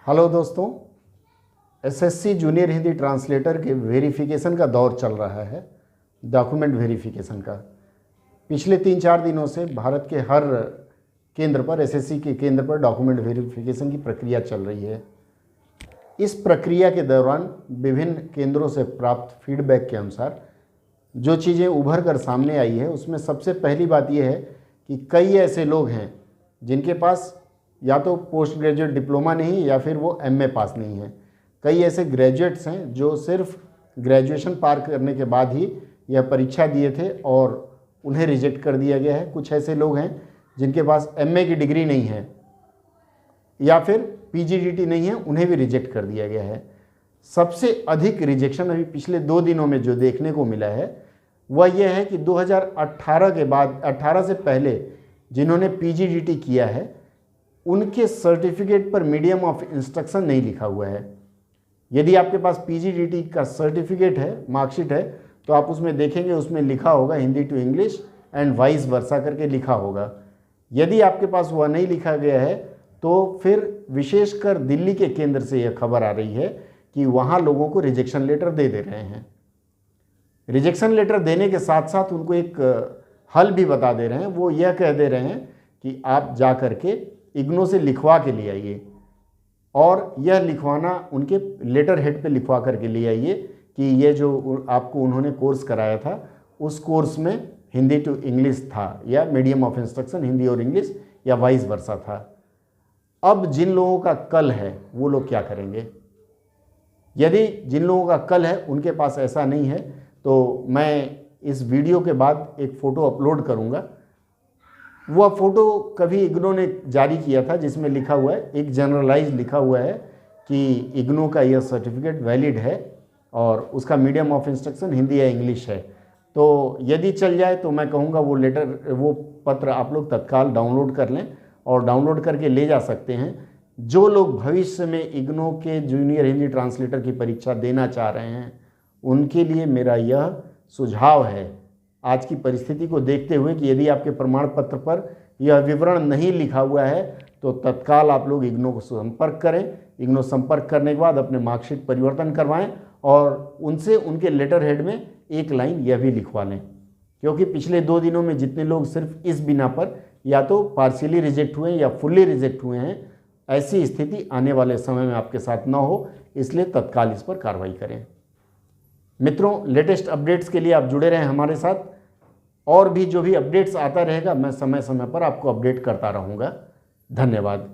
Hello दोस्तों, SSC junior Hindi translator के verification का दौर चल रहा है, डॉक्यूमेंट वेरिफिकेशन का। पिछले 3-4 दिनों से भारत के हर केंद्र पर, एसएससी के केंद्र पर डॉक्यूमेंट वेरिफिकेशन की प्रक्रिया चल रही है। इस प्रक्रिया के दौरान विभिन्न केंद्रों से प्राप्त फीडबैक के अनुसार जो चीज़ें उभर कर सामने आई है, उसमें सबसे पहली बात यह है कि कई ऐसे लोग हैं जिनके पास या तो पोस्ट ग्रेजुएट डिप्लोमा नहीं या फिर वो एमए पास नहीं है। कई ऐसे ग्रेजुएट्स हैं जो सिर्फ ग्रेजुएशन पार करने के बाद ही यह परीक्षा दिए थे और उन्हें रिजेक्ट कर दिया गया है। कुछ ऐसे लोग हैं जिनके पास एमए की डिग्री नहीं है या फिर पीजीडीटी नहीं है, उन्हें भी रिजेक्ट कर दिया गया है। सबसे अधिक रिजेक्शन अभी पिछले 2 दिनों में जो देखने को मिला है वह यह है कि 2018 के बाद, 18 से पहले जिन्होंने पीजीडीटी किया है उनके सर्टिफिकेट पर मीडियम ऑफ इंस्ट्रक्शन नहीं लिखा हुआ है। यदि आपके पास पीजीडीटी का सर्टिफिकेट है, मार्कशीट है, तो आप उसमें देखेंगे उसमें लिखा होगा Hindi to English and vice versa करके लिखा होगा। यदि आपके पास वह नहीं लिखा गया है तो फिर विशेषकर दिल्ली के केंद्र से यह खबर आ रही है कि वहाँ लोगों को रिजेक्शन लेटर दे रहे हैं। रिजेक्शन लेटर देने के साथ साथ उनको एक हल भी बता दे रहे हैं। वो यह कह दे रहे हैं कि आप जा कर के इग्नो से लिखवा के ले आइए और यह लिखवाना उनके लेटर हेड पे लिखवा करके ले आइए कि ये जो आपको उन्होंने कोर्स कराया था उस कोर्स में हिंदी टू इंग्लिश था या मीडियम ऑफ इंस्ट्रक्शन हिंदी और इंग्लिश या वाइस वर्सा था। अब जिन लोगों का कल है वो लोग क्या करेंगे? यदि जिन लोगों का कल है उनके पास ऐसा नहीं है तो मैं इस वीडियो के बाद एक फ़ोटो अपलोड करूँगा। वह फ़ोटो कभी इग्नो ने जारी किया था जिसमें लिखा हुआ है, एक जनरलाइज लिखा हुआ है कि इग्नो का यह सर्टिफिकेट वैलिड है और उसका मीडियम ऑफ इंस्ट्रक्शन हिंदी या इंग्लिश है। तो यदि चल जाए तो मैं कहूँगा वो पत्र आप लोग तत्काल डाउनलोड कर लें और डाउनलोड करके ले जा सकते हैं। जो लोग भविष्य में इग्नो के जूनियर हिंदी ट्रांसलेटर की परीक्षा देना चाह रहे हैं उनके लिए मेरा यह सुझाव है आज की परिस्थिति को देखते हुए कि यदि आपके प्रमाण पत्र पर यह विवरण नहीं लिखा हुआ है तो तत्काल आप लोग इग्नो को संपर्क करें। इग्नो संपर्क करने के बाद अपने मार्कशीट परिवर्तन करवाएं और उनसे उनके लेटर हेड में एक लाइन यह भी लिखवा लें, क्योंकि पिछले 2 दिनों में जितने लोग सिर्फ इस बिना पर या तो पार्शियली रिजेक्ट हुए या फुल्ली रिजेक्ट हुए हैं, ऐसी स्थिति आने वाले समय में आपके साथ न हो, इसलिए तत्काल इस पर कार्रवाई करें। मित्रों, लेटेस्ट अपडेट्स के लिए आप जुड़े रहें हमारे साथ और भी जो भी अपडेट्स आता रहेगा मैं समय समय पर आपको अपडेट करता रहूँगा। धन्यवाद।